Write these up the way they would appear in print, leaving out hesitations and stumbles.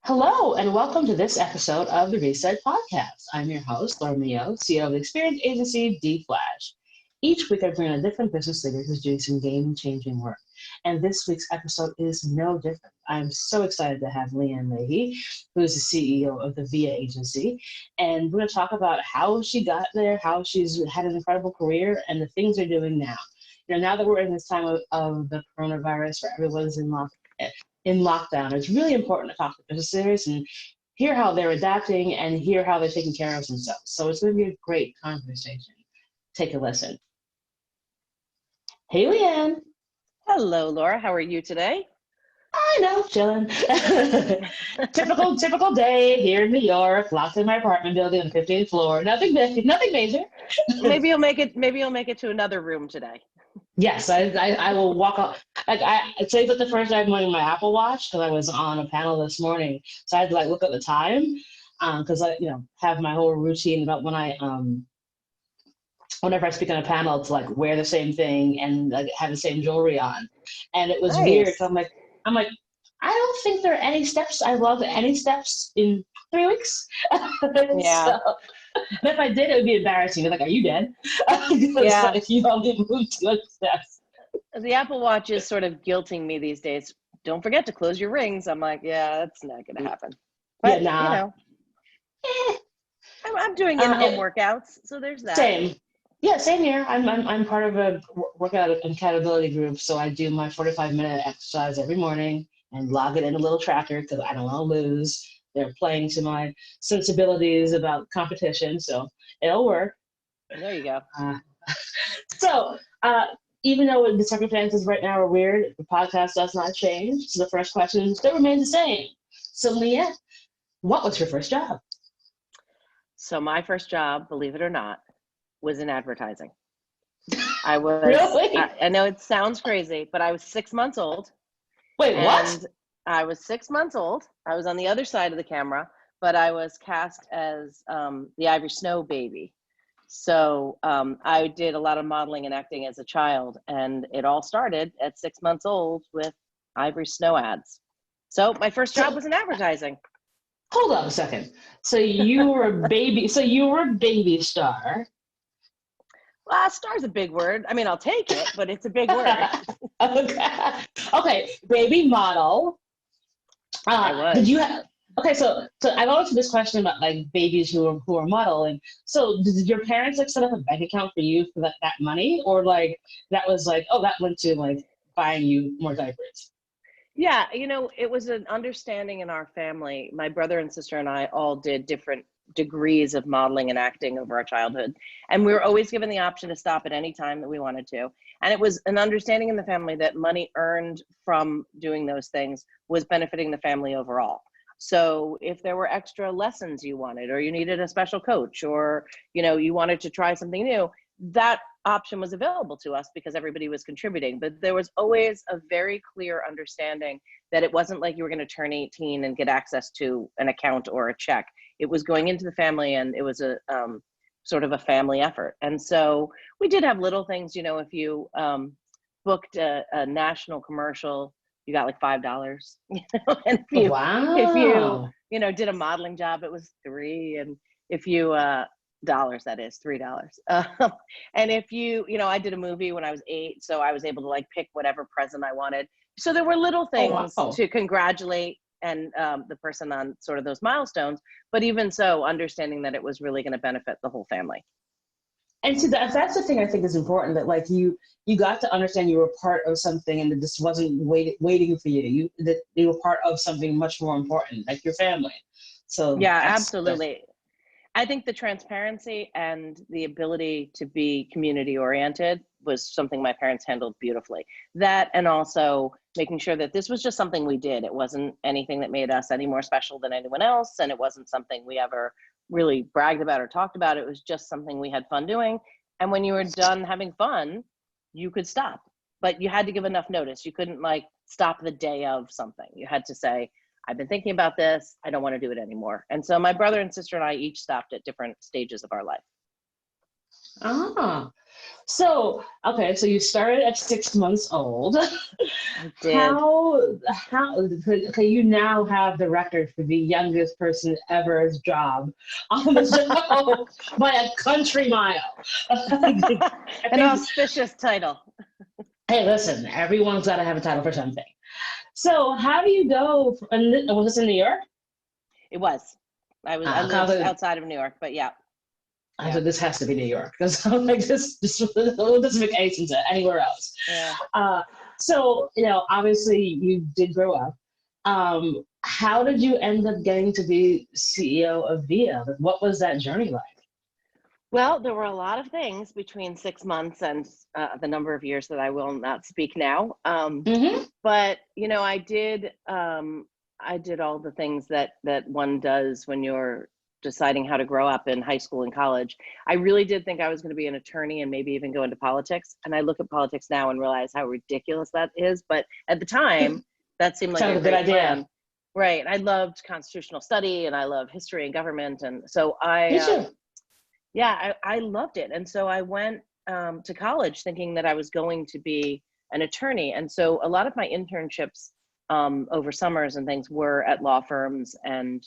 Hello, and welcome to this episode of the Reset Podcast. I'm your host, Laura Mio, CEO of the experience agency D Flash. Each week, I bring on a different business leader who's doing some game-changing work. And this week's episode is no different. I'm so excited to have Leeann Leahy, who is the CEO of the VIA agency. And we're going to talk about how she got there, how she's had an incredible career, and the things they're doing now. Now that we're in this time of the coronavirus where everyone's in lockdown, it's really important to talk to business leaders and hear how they're adapting and hear how they're taking care of themselves. So it's going to be a great conversation. Take a listen. Hey, Leanne. Hello, Laura. How are you today? I know, chilling. typical day here in New York, locked in my apartment building on the 15th floor. Nothing big, nothing major. Maybe you'll make it. Maybe you'll make it to another room today. Yes, I will walk off. Today's like the first day I'm wearing my Apple Watch because I was on a panel this morning, so I had to look at the time because I have my whole routine about whenever I speak on a panel to wear the same thing and have the same jewelry on, and it was weird. Nice. So I'm like, I don't think there are any steps. I love any steps in 3 weeks. Yeah. So, if I did, it would be embarrassing. Are you dead? Yeah. If you only moved 2 steps. The Apple Watch is sort of guilting me these days. Don't forget to close your rings. I'm like, yeah, that's not going to happen. But Yeah, nah. I'm doing in-home workouts, so there's that. Same. Yeah, same here. I'm part of a workout and accountability group, so I do my 45-minute exercise every morning and log it in a little tracker because I don't want to lose. They're playing to my sensibilities about competition, so it'll work. There you go. So even though the circumstances right now are weird, the podcast does not change. So the first question still remains the same. So Leanne, what was your first job? So my first job, believe it or not, was in advertising. I was. Really? I know it sounds crazy, but I was 6 months old. Wait, what? I was 6 months old. I was on the other side of the camera, but I was cast as the Ivory baby. So I did a lot of modeling and acting as a child, and it all started at 6 months old with Ivory ads. So my first job was in advertising. Hold on a second. So you were a baby. So you were a baby star. Well, star's a big word. I mean, I'll take it, but it's a big word. Okay. Baby model. I was. Did you have? Okay, so I've always had this question about babies who are modeling. So did your parents set up a bank account for you for that money, or that was that went to buying you more diapers? Yeah, it was an understanding in our family. My brother and sister and I all did different degrees of modeling and acting over our childhood. And we were always given the option to stop at any time that we wanted to. And it was an understanding in the family that money earned from doing those things was benefiting the family overall. So if there were extra lessons you wanted, or you needed a special coach, or, you wanted to try something new, that option was available to us because everybody was contributing. But there was always a very clear understanding that it wasn't like you were going to turn 18 and get access to an account or a check. It was going into the family, and it was a sort of a family effort. And so we did have little things, if you booked a national commercial, you got $5. And if you did a modeling job, it was $3. And if you dollars, that is $3. And if I did a movie when I was 8, so I was able to pick whatever present I wanted. So there were little things to congratulate and the person on sort of those milestones, but even so, understanding that it was really going to benefit the whole family. And so that's the thing I think is important, that you got to understand you were part of something, and that this wasn't waiting for you. That you were part of something much more important, like your family. So yeah, absolutely. I think the transparency and the ability to be community oriented was something my parents handled beautifully. That, and also making sure that this was just something we did. It wasn't anything that made us any more special than anyone else. And it wasn't something we ever really bragged about or talked about. It was just something we had fun doing. And when you were done having fun, you could stop, but you had to give enough notice. You couldn't stop the day of something. You had to say, I've been thinking about this. I don't want to do it anymore. And so my brother and sister and I each stopped at different stages of our life. Ah, so okay, so you started at 6 months old. I did. How okay, you now have the record for the youngest person ever's job on the show by a country mile. I An think, auspicious title. hey, listen, everyone's got to have a title for something. So how do you go? Was this in New York? It was. I I lived was like, outside of New York, but yeah, I yeah, said, this has to be New York because I'm like, this doesn't make any sense anywhere else. yeah. Uh, so, obviously you did grow up. How did you end up getting to be CEO of VIA? Like, what was that journey like? Well, there were a lot of things between 6 months and the number of years that I will not speak now. Mm-hmm. But I did all the things that one does when you're deciding how to grow up in high school and college. I really did think I was going to be an attorney and maybe even go into politics. And I look at politics now and realize how ridiculous that is. But at the time, that seemed like Sounds a like a good great idea. plan. Right. I loved constitutional study and I love history and government. And so Me too. yeah, I loved it. And so I went to college thinking that I was going to be an attorney. And so a lot of my internships over summers and things were at law firms and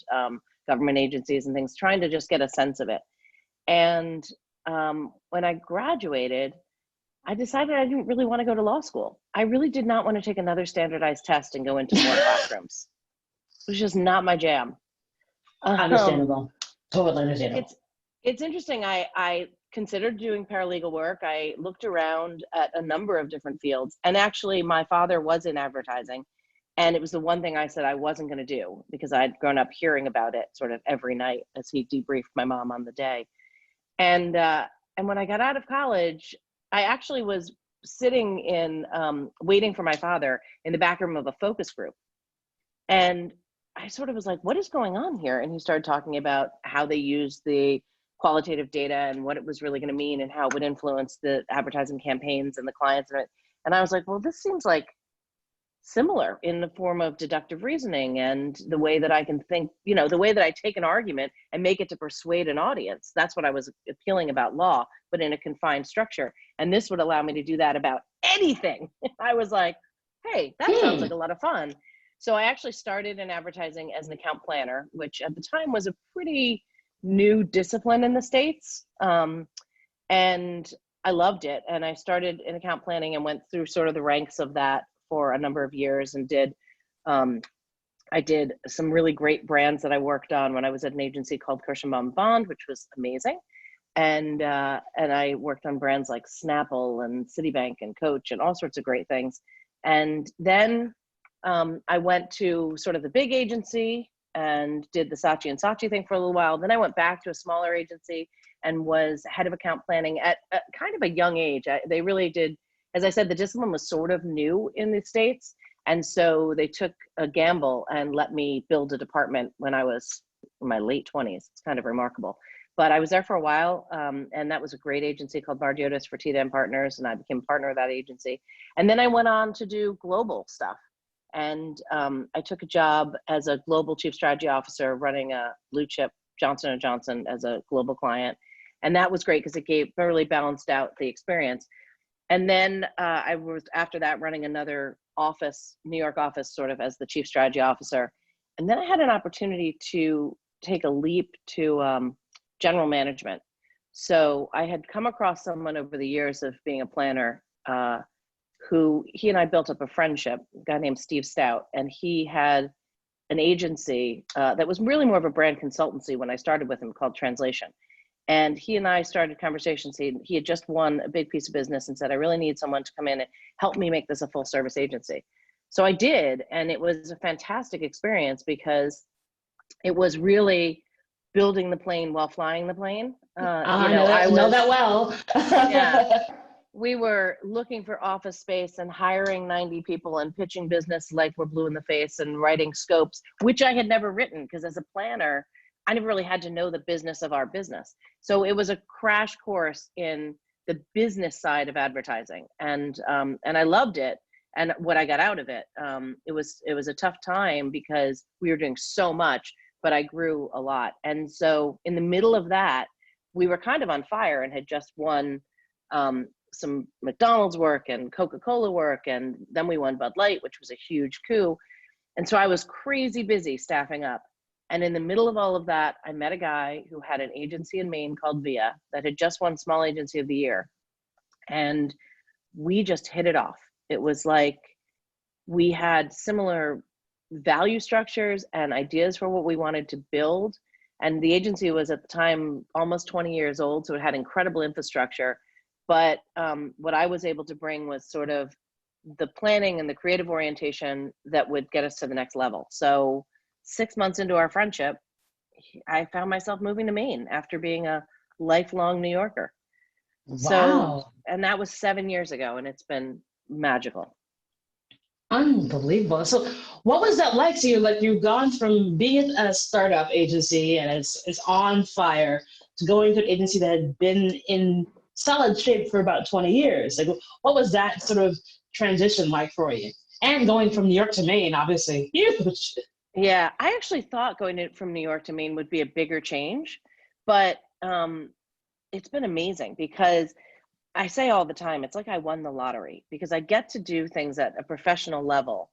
government agencies and things, trying to just get a sense of it. And when I graduated, I decided I didn't really want to go to law school. I really did not want to take another standardized test and go into more classrooms. It was just not my jam. Um, Understandable. Totally it's understandable. it's interesting. I considered doing paralegal work. I looked around at a number of different fields, and actually, my father was in advertising, and it was the one thing I said I wasn't going to do because I'd grown up hearing about it sort of every night as he debriefed my mom on the day. And when I got out of college, I actually was sitting in waiting for my father in the back room of a focus group, and I sort of was like, what is going on here? And he started talking about how they use the qualitative data and what it was really going to mean and how it would influence the advertising campaigns and the clients and it. And I was like, well, this seems like similar in the form of deductive reasoning and the way that I can think, the way that I take an argument and make it to persuade an audience. That's what I was appealing about law, but in a confined structure. And this would allow me to do that about anything. I was like, hey, that sounds like Hmm. a lot of fun. So I actually started in advertising as an account planner, which at the time was a pretty new discipline in the States. And I loved it. And I started in account planning and went through sort of the ranks of that for a number of years and um, I did some really great brands that I worked on when I was at an agency called Kirschenbaum Bond, which was amazing. And I worked on brands like Snapple and Citibank and Coach and all sorts of great things. And then I went to sort of the big agency and did the Saatchi and Saatchi thing for a little while. Then I went back to a smaller agency and was head of account planning at kind of a young age. They really did, as I said, the discipline was sort of new in the States. And so they took a gamble and let me build a department when I was in my late 20s. It's kind of remarkable. But I was there for a while, and that was a great agency called Bardiotis Fertitta and Partners, and I became partner of that agency. And then I went on to do global stuff. And I took a job as a global chief strategy officer running a blue chip Johnson & Johnson as a global client. And that was great because it really balanced out the experience. And then I was, after that, running another office, New York office, sort of as the chief strategy officer. And then I had an opportunity to take a leap to general management. So I had come across someone over the years of being a planner who he and I built up a friendship, a guy named Steve Stout. And he had an agency that was really more of a brand consultancy when I started with him called Translation. And he and I started conversations. He had just won a big piece of business and said, I really need someone to come in and help me make this a full service agency. So I did. And it was a fantastic experience because it was really building the plane while flying the plane. I know that well. Yeah, we were looking for office space and hiring 90 people and pitching business like we're blue in the face and writing scopes, which I had never written because as a planner, I never really had to know the business of our business. So it was a crash course in the business side of advertising, and I loved it. And what I got out of it, it was a tough time because we were doing so much, but I grew a lot. And so in the middle of that, we were kind of on fire and had just won some McDonald's work and Coca-Cola work. And then we won Bud Light, which was a huge coup. And so I was crazy busy staffing up. And in the middle of all of that, I met a guy who had an agency in Maine called VIA that had just won Small Agency of the Year. And we just hit it off. It was like we had similar value structures and ideas for what we wanted to build. And the agency was at the time almost 20 years old, so it had incredible infrastructure. But what I was able to bring was sort of the planning and the creative orientation that would get us to the next level. So 6 months into our friendship, I found myself moving to Maine after being a lifelong New Yorker. Wow. So, and that was 7 years ago, and it's been magical. Unbelievable. So what was that like? So you've gone from being a startup agency and it's on fire to going to an agency that had been in solid shape for about 20 years. Like, what was that sort of transition like for you? And going from New York to Maine, obviously huge. Yeah, I actually thought going from New York to Maine would be a bigger change, but it's been amazing because I say all the time, it's like I won the lottery because I get to do things at a professional level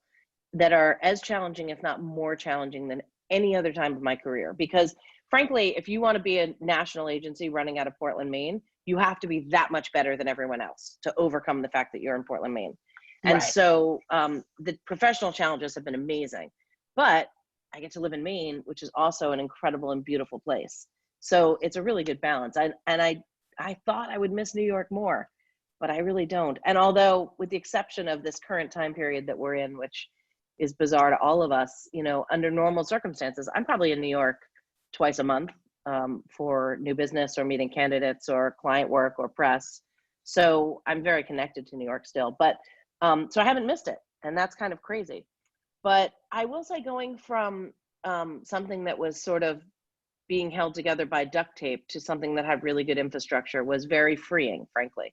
that are as challenging, if not more challenging than any other time of my career. Because frankly, if you want to be a national agency running out of Portland, Maine, you have to be that much better than everyone else to overcome the fact that you're in Portland, Maine. And Right. so the professional challenges have been amazing, but I get to live in Maine, which is also an incredible and beautiful place. So it's a really good balance. I thought I would miss New York more, but I really don't. And although with the exception of this current time period that we're in, which is bizarre to all of us, you know, under normal circumstances, I'm probably in New York twice a month for new business or meeting candidates or client work or press. So I'm very connected to New York still, but so I haven't missed it. And that's kind of crazy. But I will say going from something that was sort of being held together by duct tape to something that had really good infrastructure was very freeing, frankly.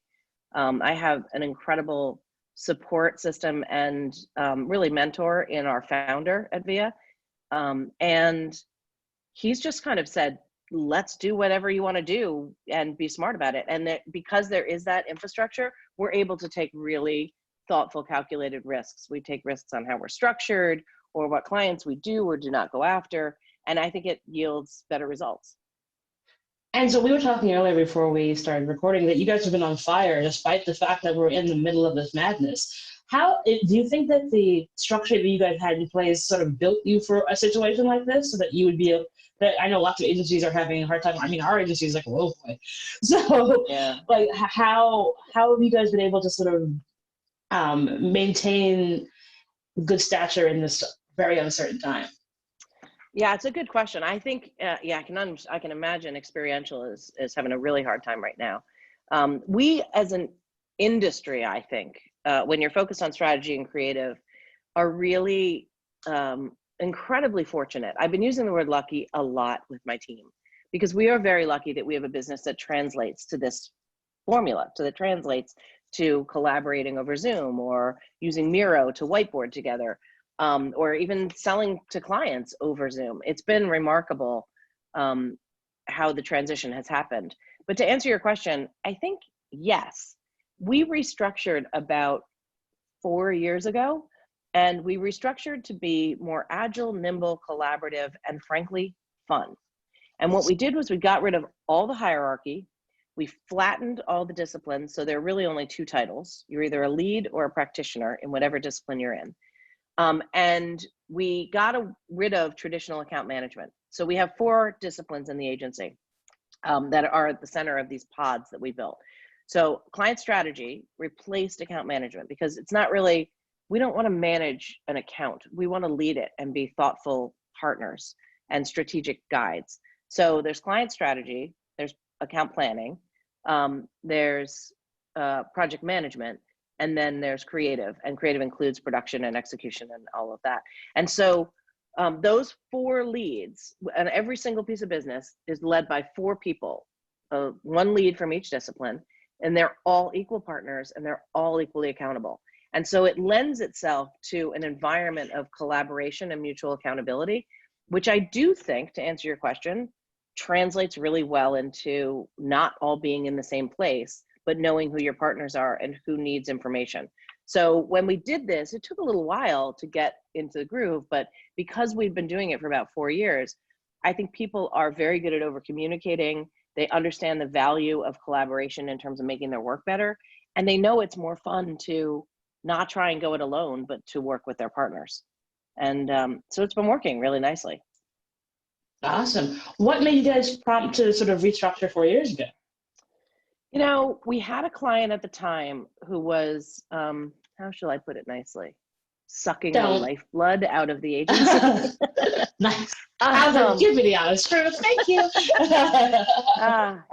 I have an incredible support system and really mentor in our founder at VIA. And he's just kind of said, let's do whatever you want to do and be smart about it. And that because there is that infrastructure, we're able to take really thoughtful, calculated risks. We take risks on how we're structured or what clients we do or do not go after. And I think it yields better results. And so we were talking earlier before we started recording that you guys have been on fire despite the fact that we're in the middle of this madness. How do you think that the structure that you guys had in place sort of built you for a situation like this so that you would be able, that I know lots of agencies are having a hard time. I mean, our agency is like, whoa, boy. So Yeah. like how have you guys been able to sort of maintain good stature in this very uncertain time? Yeah, it's a good question. I think, yeah, I can imagine experiential is having a really hard time right now. We as an industry, I think, when you're focused on strategy and creative, are really incredibly fortunate. I've been using the word lucky a lot with my team because we are very lucky that we have a business that translates to this formula, that translates to collaborating over Zoom or using Miro to whiteboard together. Or even selling to clients over Zoom. It's been remarkable how the transition has happened. But to answer your question, I think, yes, we restructured about 4 years ago, and we restructured to be more agile, nimble, collaborative, and frankly, fun. And what we did was we got rid of all the hierarchy. We flattened all the disciplines. So there are really only two titles. You're either a lead or a practitioner in whatever discipline you're in. And we got rid of traditional account management. So we have 4 disciplines in the agency that are at the center of these pods that we built. So client strategy replaced account management because it's not really, we don't want to manage an account. We want to lead it and be thoughtful partners and strategic guides. So there's client strategy, there's account planning, there's project management, and then there's creative, and creative includes production and execution and all of that. And so those 4 leads, and every single piece of business is led by 4 people, 1 lead from each discipline, and they're all equal partners and they're all equally accountable. And so it lends itself to an environment of collaboration and mutual accountability, which I do think, to answer your question, translates really well into not all being in the same place, but knowing who your partners are and who needs information. So when we did this, it took a little while to get into the groove, but because we've been doing it for about 4 years, I think people are very good at over communicating. They understand the value of collaboration in terms of making their work better. And they know it's more fun to not try and go it alone, but to work with their partners. And so it's been working really nicely. Awesome. What made you guys prompt to sort of restructure 4 years ago? You know, we had a client at the time who was, how shall I put it nicely? Sucking the Don't. lifeblood out of the agency. Nice. I was like, give me the honest truth. Thank you.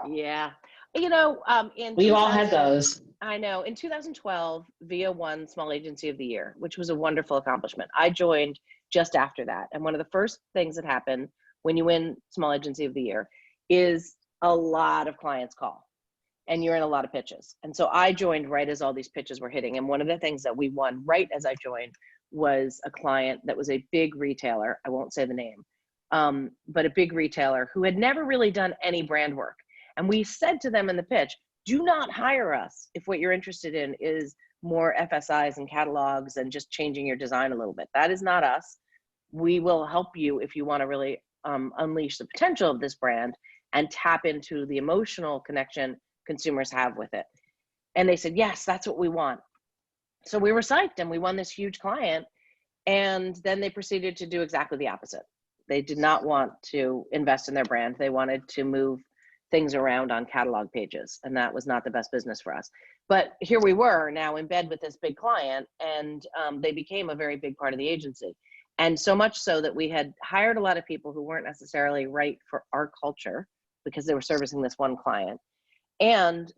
Yeah. You know, in We've all had those. I know, in 2012, VIA won Small Agency of the Year, which was a wonderful accomplishment. I joined just after that. And one of the first things that happen when you win Small Agency of the Year is a lot of clients call and you're in a lot of pitches. And so I joined right as all these pitches were hitting. And one of the things that we won right as I joined was a client that was a big retailer. I won't say the name, but a big retailer who had never really done any brand work. And we said to them in the pitch, do not hire us if what you're interested in is more FSIs and catalogs and just changing your design a little bit. That is not us. We will help you if you want to really unleash the potential of this brand and tap into the emotional connection consumers have with it. And they said, yes, that's what we want. So we were psyched and we won this huge client. And then they proceeded to do exactly the opposite. They did not want to invest in their brand. They wanted to move things around on catalog pages. And that was not the best business for us. But here we were now in bed with this big client, and they became a very big part of the agency. And so much so that we had hired a lot of people who weren't necessarily right for our culture because they were servicing this one client. And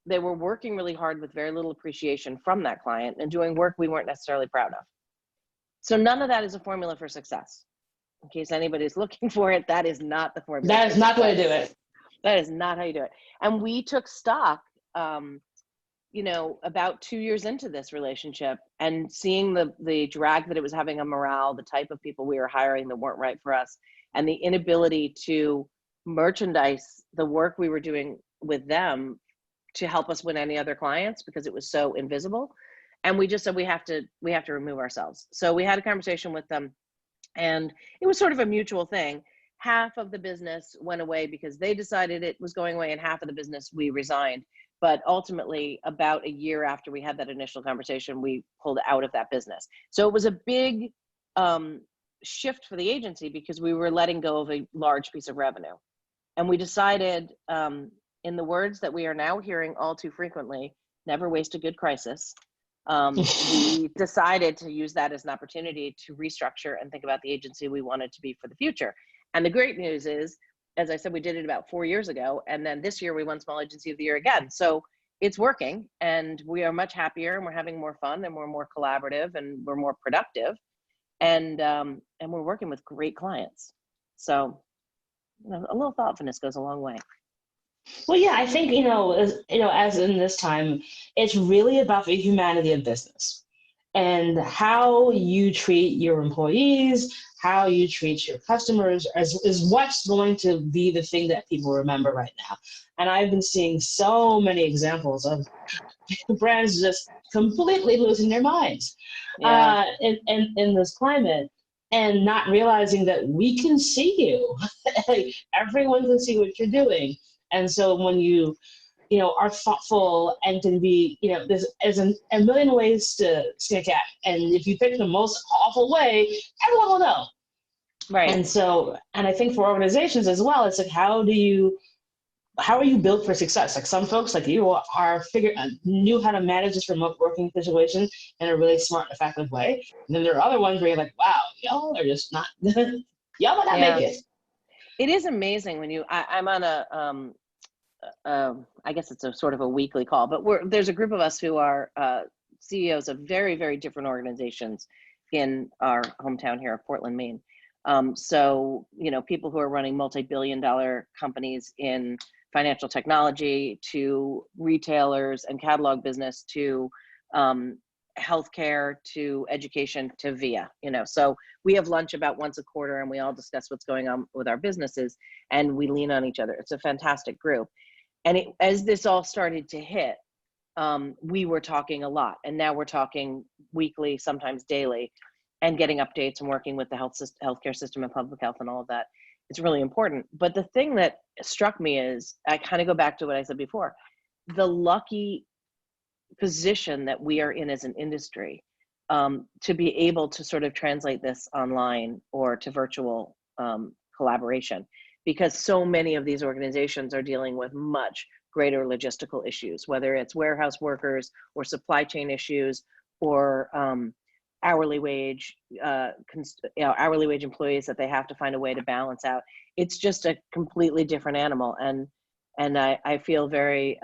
they were working really hard with very little appreciation from that client and doing work we weren't necessarily proud of. So none of that is a formula for success. In case anybody's looking for it, that is not the formula. That is not the way to do it. That is not how you do it. And we took stock, you know, about 2 years into this relationship and seeing the drag that it was having on morale, the type of people we were hiring that weren't right for us, and the inability to merchandise the work we were doing with them to help us win any other clients because it was so invisible. And we just said, we have to remove ourselves. So we had a conversation with them, and it was sort of a mutual thing. Half of the business went away because they decided it was going away, and half of the business we resigned. But ultimately, about a year after we had that initial conversation, we pulled out of that business. So it was a big shift for the agency because we were letting go of a large piece of revenue. And we decided, in the words that we are now hearing all too frequently, never waste a good crisis. We decided to use that as an opportunity to restructure and think about the agency we wanted to be for the future. And the great news is, as I said, we did it about 4 years ago. And then this year we won Small Agency of the Year again. So it's working, and we are much happier, and we're having more fun, and we're more collaborative, and we're more productive. And we're working with great clients. So, you know, a little thoughtfulness goes a long way. Well, yeah, I think, as in this time, it's really about the humanity of business and how you treat your employees, how you treat your customers is what's going to be the thing that people remember right now. And I've been seeing so many examples of brands just completely losing their minds in this climate, and not realizing that we can see you. Everyone can see what you're doing. And so when you are thoughtful and can be, there's a million ways to skin a cat. And if you pick the most awful way, everyone will know. Right. And so, and I think for organizations as well, it's like, how are you built for success? Like some folks like you knew how to manage this remote working situation in a really smart, effective way. And then there are other ones where you're like, wow, y'all are just not, y'all might not make it. It is amazing when I'm on a, I guess it's a sort of a weekly call, but there's a group of us who are CEOs of very, very different organizations in our hometown here of Portland, Maine. So, people who are running multi-billion-dollar companies in financial technology, to retailers and catalog business, to healthcare to education to VIA, so we have lunch about once a quarter and we all discuss what's going on with our businesses and we lean on each other. It's a fantastic group. And as this all started to hit, we were talking a lot, and now we're talking weekly, sometimes daily, and getting updates and working with the healthcare system and public health and all of that. It's really important. But the thing that struck me is, I kind of go back to what I said before, the lucky position that we are in as an industry, to be able to sort of translate this online or to virtual collaboration, because so many of these organizations are dealing with much greater logistical issues, whether it's warehouse workers or supply chain issues or hourly wage employees that they have to find a way to balance out. It's just a completely different animal, and I feel very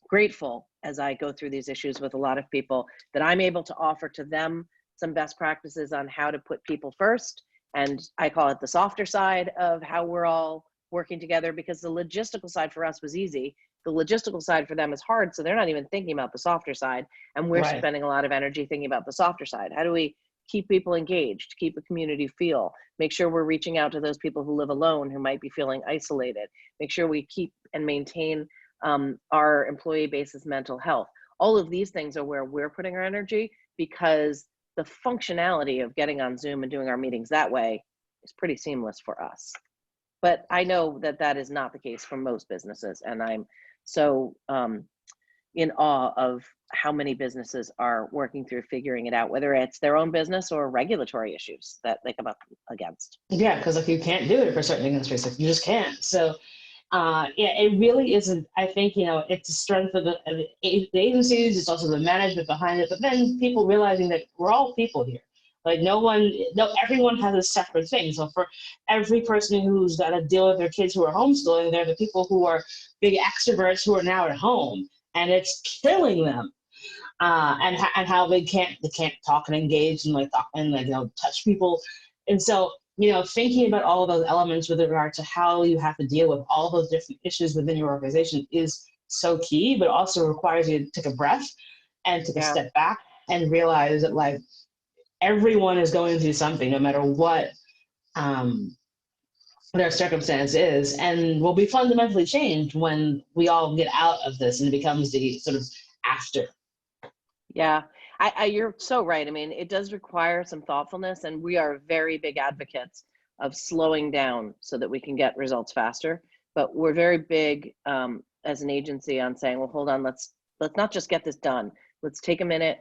grateful as I go through these issues with a lot of people that I'm able to offer to them some best practices on how to put people first. And I call it the softer side of how we're all working together, because the logistical side for us was easy. The logistical side for them is hard. So they're not even thinking about the softer side. And we're Right. spending a lot of energy thinking about the softer side. How do we keep people engaged, keep a community feel, make sure we're reaching out to those people who live alone, who might be feeling isolated, make sure we keep and maintain our employee base's mental health. All of these things are where we're putting our energy, because the functionality of getting on Zoom and doing our meetings that way is pretty seamless for us. But I know that that is not the case for most businesses. And I'm so in awe of how many businesses are working through figuring it out, whether it's their own business or regulatory issues that they come up against. Yeah, because like you can't do it for certain industries, like you just can't. So yeah, it really isn't. I think it's the strength of the agencies. It's also the management behind it. But then people realizing that we're all people here. Like everyone has a separate thing. So for every person who's got to deal with their kids who are homeschooling, they're the people who are big extroverts who are now at home, and it's killing them. And how they can't talk and engage and touch people, and so thinking about all of those elements with regard to how you have to deal with all those different issues within your organization is so key, but also requires you to take a breath and take a step back and realize that like everyone is going through something, no matter what their circumstance is, and will be fundamentally changed when we all get out of this and it becomes the sort of after. Yeah, you're so right. I mean, it does require some thoughtfulness, and we are very big advocates of slowing down so that we can get results faster. But we're very big as an agency on saying, well, hold on, let's not just get this done. Let's take a minute,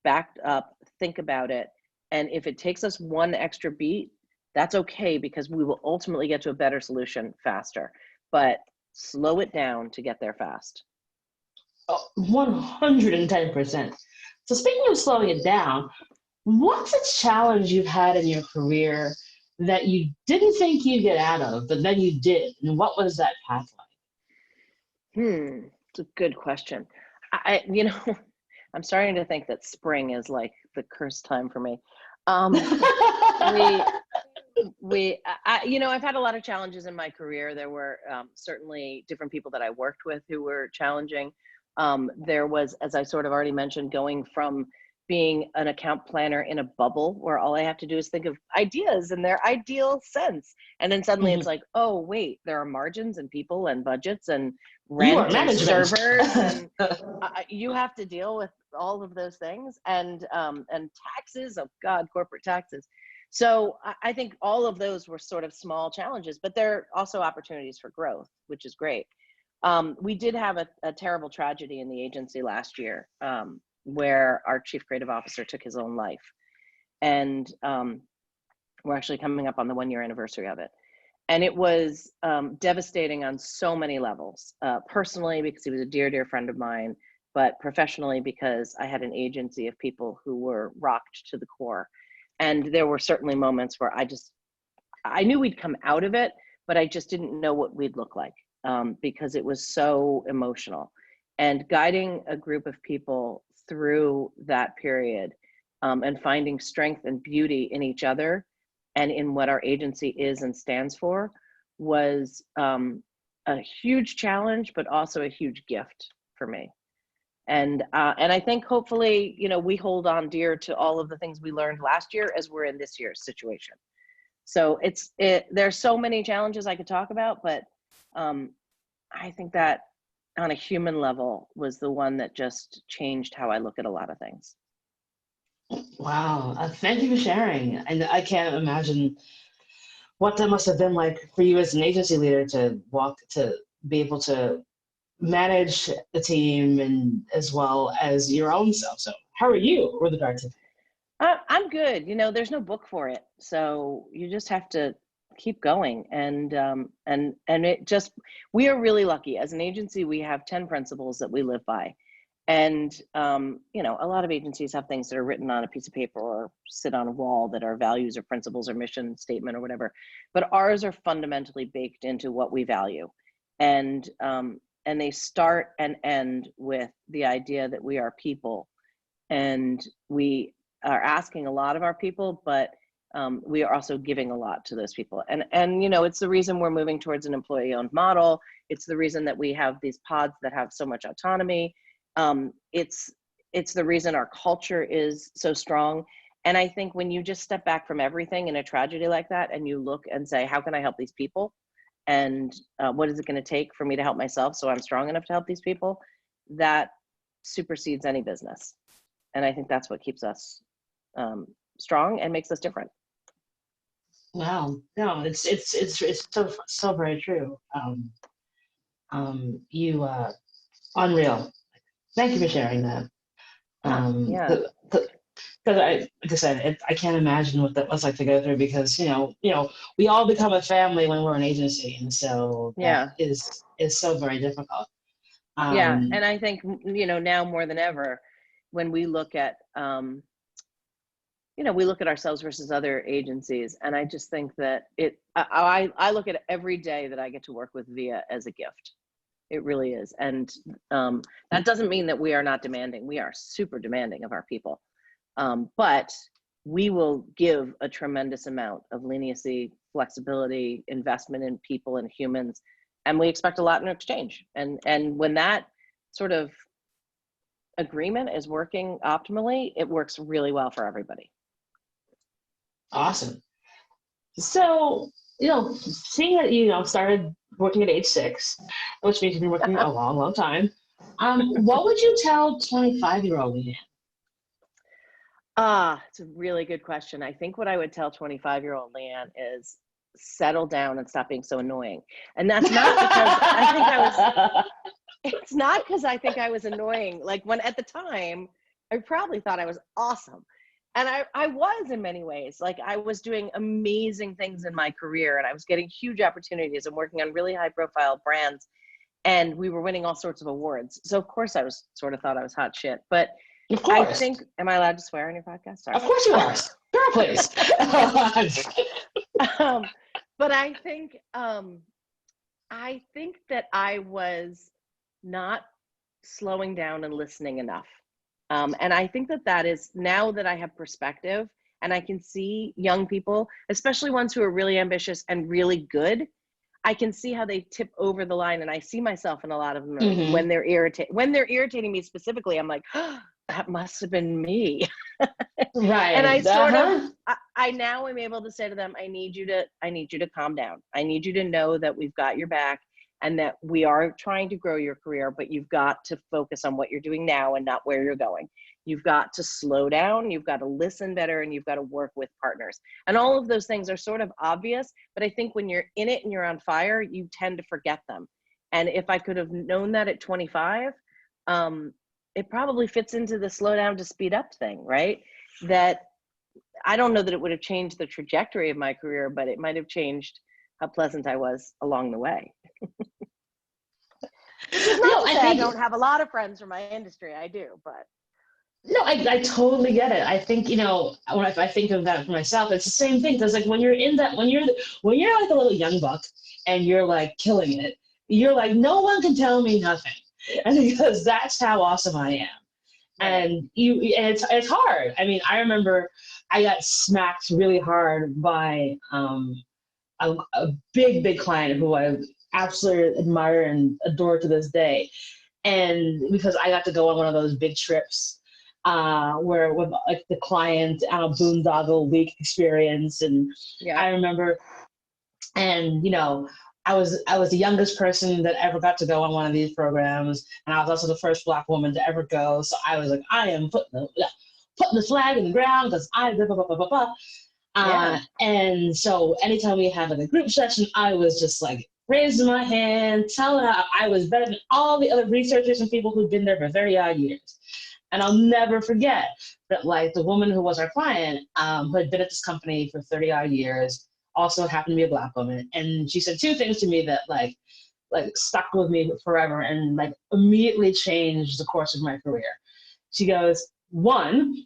back up, think about it. And if it takes us one extra beat, that's okay, because we will ultimately get to a better solution faster. But slow it down to get there fast. 110%. So speaking of slowing it down, what's a challenge you've had in your career that you didn't think you'd get out of, but then you did? And what was that path like? It's a good question. I'm starting to think that spring is like the cursed time for me. I've had a lot of challenges in my career. There were certainly different people that I worked with who were challenging. There was, as I sort of already mentioned, going from being an account planner in a bubble where all I have to do is think of ideas in their ideal sense. And then suddenly it's like, oh, wait, there are margins and people and budgets and rent and servers. And you have to deal with all of those things and taxes. Oh God, corporate taxes. So I think all of those were sort of small challenges, but they're also opportunities for growth, which is great. We did have a terrible tragedy in the agency last year, where our chief creative officer took his own life. And we're actually coming up on the 1-year anniversary of it. And it was devastating on so many levels, personally, because he was a dear, dear friend of mine, but professionally, because I had an agency of people who were rocked to the core. And there were certainly moments where I knew we'd come out of it, but I just didn't know what we'd look like, because it was so emotional. And guiding a group of people through that period, and finding strength and beauty in each other and in what our agency is and stands for was a huge challenge, but also a huge gift for me. And I think hopefully, you know, we hold on dear to all of the things we learned last year as we're in this year's situation. So there's so many challenges I could talk about, but I think that on a human level was the one that just changed how I look at a lot of things. Wow. Thank you for sharing. And I can't imagine what that must have been like for you as an agency leader to be able to manage the team and as well as your own self. So how are you with regard to I'm good. You know, there's no book for it, so you just have to keep going. And it just, we are really lucky as an agency. We have 10 principles that we live by, and you know, a lot of agencies have things that are written on a piece of paper or sit on a wall that are values or principles or mission statement or whatever. But ours are fundamentally baked into what we value, and they start and end with the idea that we are people, and we are asking a lot of our people, but we are also giving a lot to those people. And you know, it's the reason we're moving towards an employee-owned model. It's the reason that we have these pods that have so much autonomy. It's the reason our culture is so strong. And I think when you just step back from everything in a tragedy like that, and you look and say, how can I help these people? And what is it going to take for me to help myself so I'm strong enough to help these people? That supersedes any business. And I think that's what keeps us strong and makes us different. wow. No, it's so very true. You unreal. Thank you for sharing that. Yeah. Because like I said, I can't imagine what that was like to go through because we all become a family when we're an agency, and so that Yeah. is so very difficult. Yeah. And I think, you know, now more than ever, when we look at, you know, we look at ourselves versus other agencies, and I just think that I look at every day that I get to work with VIA as a gift. It really is. And that doesn't mean that we are not demanding. We are super demanding of our people. But we will give a tremendous amount of leniency, flexibility, investment in people and humans, and we expect a lot in exchange. And when that sort of agreement is working optimally, it works really well for everybody. Awesome. So, seeing that started working at age 6, which means you've been working a long, long time, what would you tell 25-year-old Leeann? It's a really good question. I think what I would tell 25-year-old Leeann is settle down and stop being so annoying. And that's not because I think it's not because I think I was annoying. Like, when at the time, I probably thought I was awesome. And I was in many ways. Like, I was doing amazing things in my career, and I was getting huge opportunities and working on really high profile brands, and we were winning all sorts of awards. So of course I was thought I was hot shit. But Of course. I think, am I allowed to swear on your podcast? Sorry. Of course you are. Girl, please. But I think that I was not slowing down and listening enough. And I think that is, now that I have perspective and I can see young people, especially ones who are really ambitious and really good, I can see how they tip over the line. And I see myself in a lot of them. Mm-hmm. When they're irritating me specifically, I'm like, oh, that must have been me. Right. And I now am able to say to them, I need you to calm down. I need you to know that we've got your back, and that we are trying to grow your career, but you've got to focus on what you're doing now and not where you're going. You've got to slow down, you've got to listen better, and you've got to work with partners. And all of those things are sort of obvious, but I think when you're in it and you're on fire, you tend to forget them. And if I could have known that at 25, it probably fits into the slow down to speed up thing, right? That I don't know that it would have changed the trajectory of my career, but it might have changed how pleasant I was along the way. Which is not to say I don't have a lot of friends from my industry. I do, but. No, I totally get it. I think, if I think of that for myself, it's the same thing. Because like when you're like a little young buck and you're like killing it, you're like, no one can tell me nothing. And because that's how awesome I am. And it's hard. I mean, I remember I got smacked really hard by a big client who I absolutely admire and adore to this day. And because I got to go on one of those big trips where with like the client boondoggle week experience, and Yeah. I remember, and I was the youngest person that ever got to go on one of these programs, and I was also the first Black woman to ever go. So I was like, I am putting the flag in the ground because I blah blah blah blah blah. Blah. Yeah. And so anytime we have like a group session, I was just like raising my hand, telling her I was better than all the other researchers and people who'd been there for 30 odd years. And I'll never forget that, like, the woman who was our client, who had been at this company for 30 odd years, also happened to be a Black woman. And she said two things to me that like stuck with me forever and like immediately changed the course of my career. She goes, one,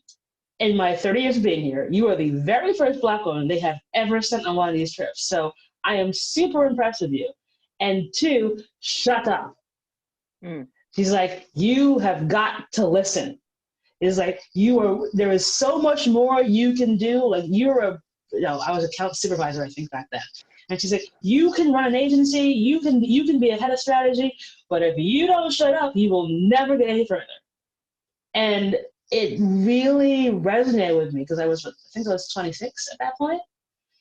in my 30 years of being here, you are the very first Black woman they have ever sent on one of these trips. So I am super impressed with you. And two, shut up. Mm. She's like, you have got to listen. It's like there is so much more you can do. Like I was account supervisor, I think, back then. And she's like, you can run an agency, you can be a head of strategy, but if you don't shut up, you will never get any further. And it really resonated with me because I think I was 26 at that point.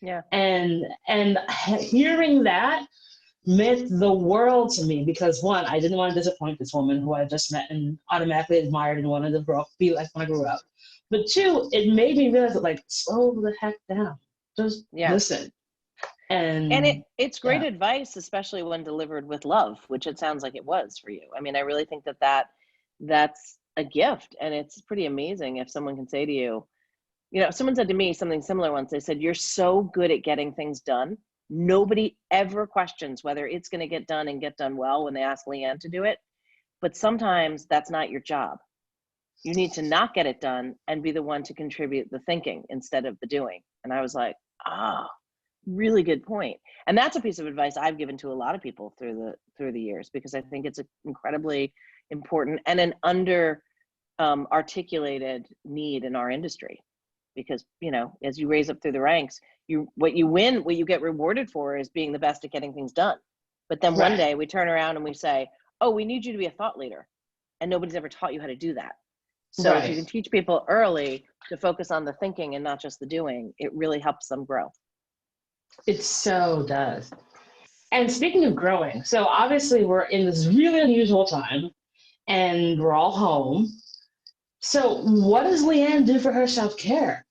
Yeah. And hearing that meant the world to me because, one, I didn't want to disappoint this woman who I just met and automatically admired and wanted to be like when I grew up. But two, it made me realize that, like, slow the heck down. Just Yeah. listen. And it's great yeah. advice, especially when delivered with love, which it sounds like it was for you. I mean, I really think that's a gift, and it's pretty amazing if someone can say to you, someone said to me something similar once. They said, you're so good at getting things done. Nobody ever questions whether it's going to get done and get done well when they ask Leeann to do it. But sometimes that's not your job. You need to not get it done and be the one to contribute the thinking instead of the doing. And I was like, really good point. And that's a piece of advice I've given to a lot of people through the years, because I think it's incredibly important and an under articulated need in our industry. Because, as you raise up through the ranks, what you get rewarded for is being the best at getting things done. But then one day we turn around and we say, oh, we need you to be a thought leader. And nobody's ever taught you how to do that. So if you can teach people early to focus on the thinking and not just the doing, it really helps them grow. It so does. And speaking of growing, so obviously we're in this really unusual time and we're all home. So what does Leeann do for her self-care?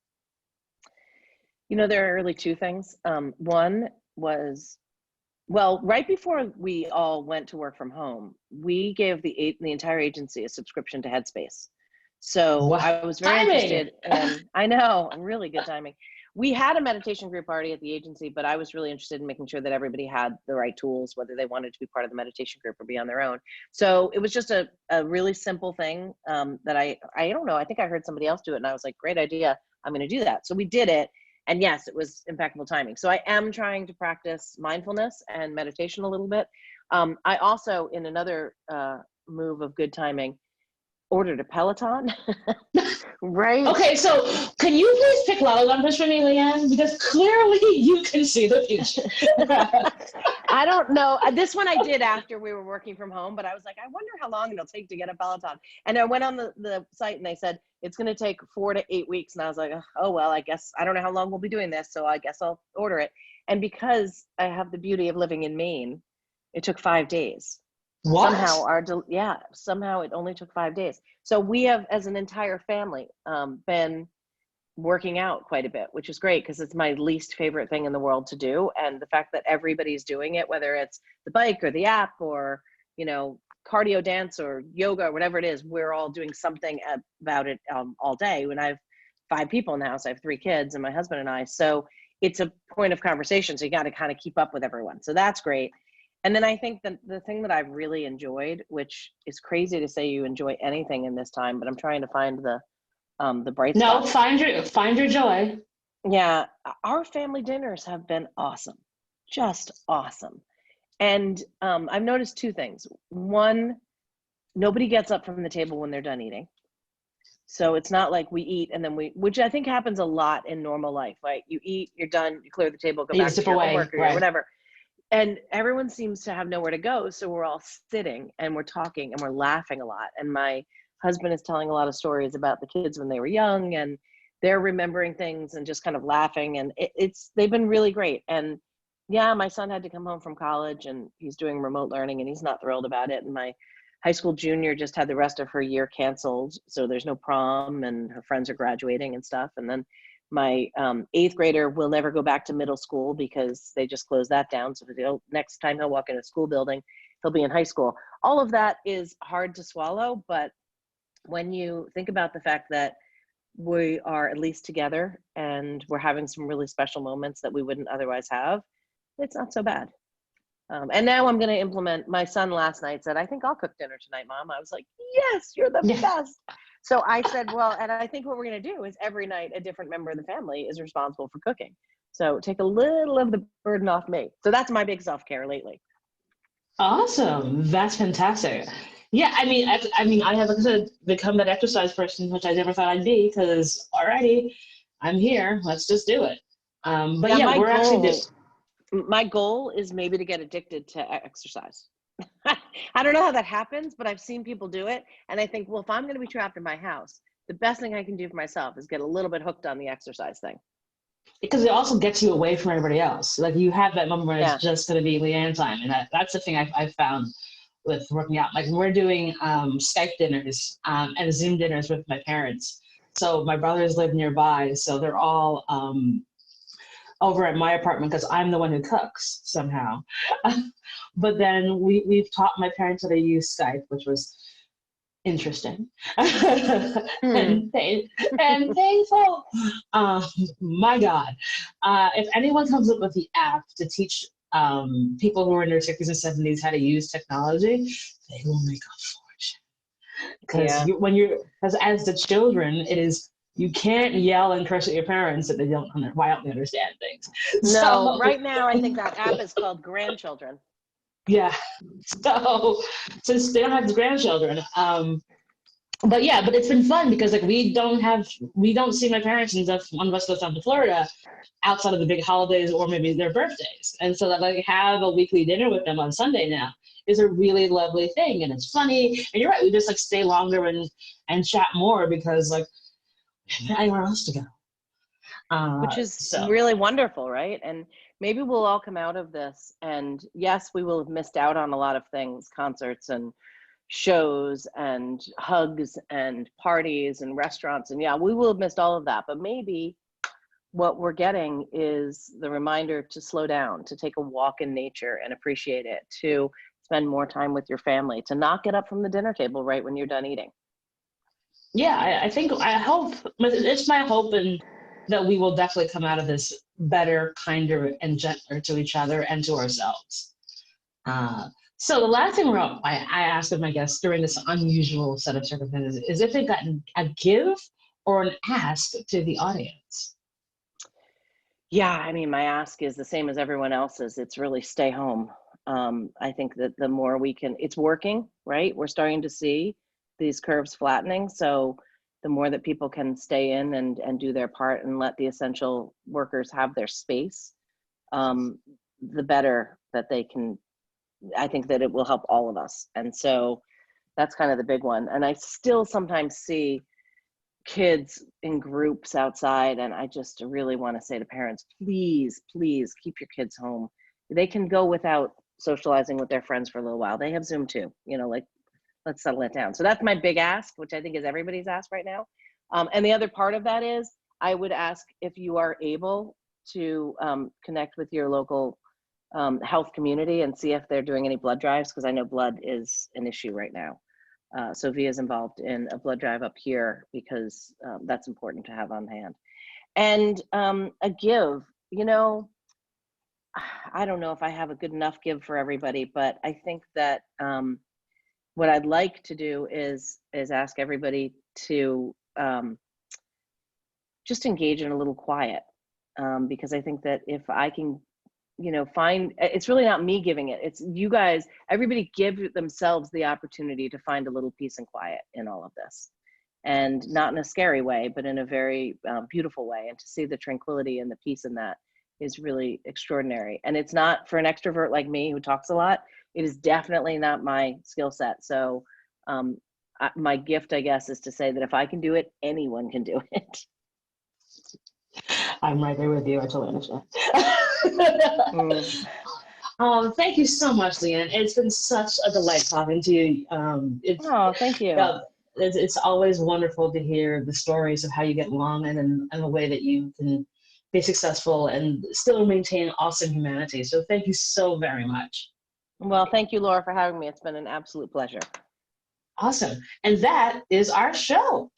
There are really two things. One was, right before we all went to work from home, we gave the entire agency a subscription to Headspace. So What? I was very Timing. interested in, I know, really good timing. We had a meditation group already at the agency, but I was really interested in making sure that everybody had the right tools, whether they wanted to be part of the meditation group or be on their own. So it was just a really simple thing that I don't know, I think I heard somebody else do it and I was like, great idea, I'm going to do that. So we did it. And yes, it was impeccable timing. So I am trying to practice mindfulness and meditation a little bit. I also, in another move of good timing, ordered a Peloton. Right. Okay, so can you please pick lotto numbers for me, Leeann? Because clearly you can see the future. I don't know. This one I did after we were working from home, but I was like, I wonder how long it'll take to get a Peloton. And I went on the site and they said, it's going to take 4 to 8 weeks. And I was like, oh, well, I guess I don't know how long we'll be doing this. So I guess I'll order it. And because I have the beauty of living in Maine, it took 5 days. What? Somehow it only took 5 days. So we have, as an entire family, been working out quite a bit, which is great because it's my least favorite thing in the world to do. And the fact that everybody's doing it, whether it's the bike or the app or, cardio dance or yoga or whatever it is, we're all doing something about it all day. When I have 5 people in the house, I have 3 kids and my husband and I. So it's a point of conversation. So you got to kind of keep up with everyone. So that's great. And then I think that the thing that I've really enjoyed, which is crazy to say you enjoy anything in this time, but I'm trying to find the bright spot. No, find your joy. Yeah, our family dinners have been awesome, just awesome. And I've noticed 2 things. One, nobody gets up from the table when they're done eating. So it's not like we eat and then which I think happens a lot in normal life, right? You eat, you're done, you clear the table, go back to your homework or whatever. And everyone seems to have nowhere to go. So we're all sitting and we're talking and we're laughing a lot. And my husband is telling a lot of stories about the kids when they were young, and they're remembering things and just kind of laughing. And they've been really great. And yeah, my son had to come home from college and he's doing remote learning and he's not thrilled about it. And my high school junior just had the rest of her year canceled. So there's no prom and her friends are graduating and stuff. And then my 8th grader will never go back to middle school because they just closed that down. So next time he'll walk in a school building, he'll be in high school. All of that is hard to swallow. But when you think about the fact that we are at least together and we're having some really special moments that we wouldn't otherwise have, it's not so bad. And now I'm going to implement. My son last night said, I think I'll cook dinner tonight, Mom. I was like, yes, you're the Yeah. best. So I said, well, and I think what we're going to do is every night a different member of the family is responsible for cooking. So take a little of the burden off me. So that's my big self-care lately. Awesome. That's fantastic. Yeah, I mean, I have, like I said, become that exercise person, which I never thought I'd be, because alrighty, I'm here. Let's just do it. But Yeah, yeah, we're actually just. my goal is maybe to get addicted to exercise. I don't know how that happens, but I've seen people do it. And I think, well, if I'm going to be trapped in my house, the best thing I can do for myself is get a little bit hooked on the exercise thing. Because it also gets you away from everybody else. Like you have that moment where it's Yeah. just going to be Leanne time, and that's the thing I found with working out. Like we're doing Skype dinners and Zoom dinners with my parents. So my brothers live nearby, so they're all over at my apartment because I'm the one who cooks somehow. But then we've taught my parents how to use Skype, which was interesting and painful. My God, if anyone comes up with the app to teach people who are in their 60s and 70s how to use technology, they will make a fortune. Because Yeah. because as the children, it is you can't yell and curse at your parents that they don't why don't they understand things. No, So right now I think that app is called grandchildren. yeah, so since they don't have the grandchildren, but yeah, but it's been fun because like we don't see my parents and stuff. One of us goes down to Florida outside of the big holidays or maybe their birthdays, and so that like have a weekly dinner with them on Sunday now is a really lovely thing, and it's funny. And you're right, we just like stay longer and chat more because like anywhere else to go. Which is So really wonderful, right? And maybe we'll all come out of this. And yes, we will have missed out on a lot of things, concerts and shows and hugs and parties and restaurants. And yeah, we will have missed all of that. But maybe what we're getting is the reminder to slow down, to take a walk in nature and appreciate it, to spend more time with your family, to not get up from the dinner table right when you're done eating. yeah, I hope it's my hope and that we will definitely come out of this better, kinder, and gentler to each other and to ourselves. Uh, so the last thing I ask of my guests during this unusual set of circumstances is if they've gotten a give or an ask to the audience. Yeah, I mean, my ask is the same as everyone else's. It's really stay home. I think that the more we can, it's working, right? We're starting to see these curves flattening. So the more that people can stay in and do their part and let the essential workers have their space, the better that they can. I think that it will help all of us. And so that's kind of the big one. And I still sometimes see kids in groups outside, and I just really want to say to parents, please keep your kids home. They can go without socializing with their friends for a little while. They have Zoom too, like let's settle it down. So that's my big ask, which I think is everybody's ask right now. And the other part of that is I would ask if you are able to connect with your local health community and see if they're doing any blood drives, because I know blood is an issue right now. Sophia is involved in a blood drive up here because that's important to have on hand. And a give, I don't know if I have a good enough give for everybody, but I think that what I'd like to do is ask everybody to just engage in a little quiet, because I think that if I can find, it's really not me giving it, it's you guys, everybody give themselves the opportunity to find a little peace and quiet in all of this, and not in a scary way, but in a very beautiful way, and to see the tranquility and the peace in that, is really extraordinary. And it's not for an extrovert like me who talks a lot. It is definitely not my skill set. So my gift, I guess, is to say that if I can do it, anyone can do it. I'm right there with you. I totally understand. Mm. Thank you so much, Leanne. It's been such a delight talking to you. Oh, thank you. It's always wonderful to hear the stories of how you get along and the way that you can be successful and still maintain awesome humanity. So thank you so very much. Well, thank you, Laura, for having me. It's been an absolute pleasure. Awesome. And that is our show.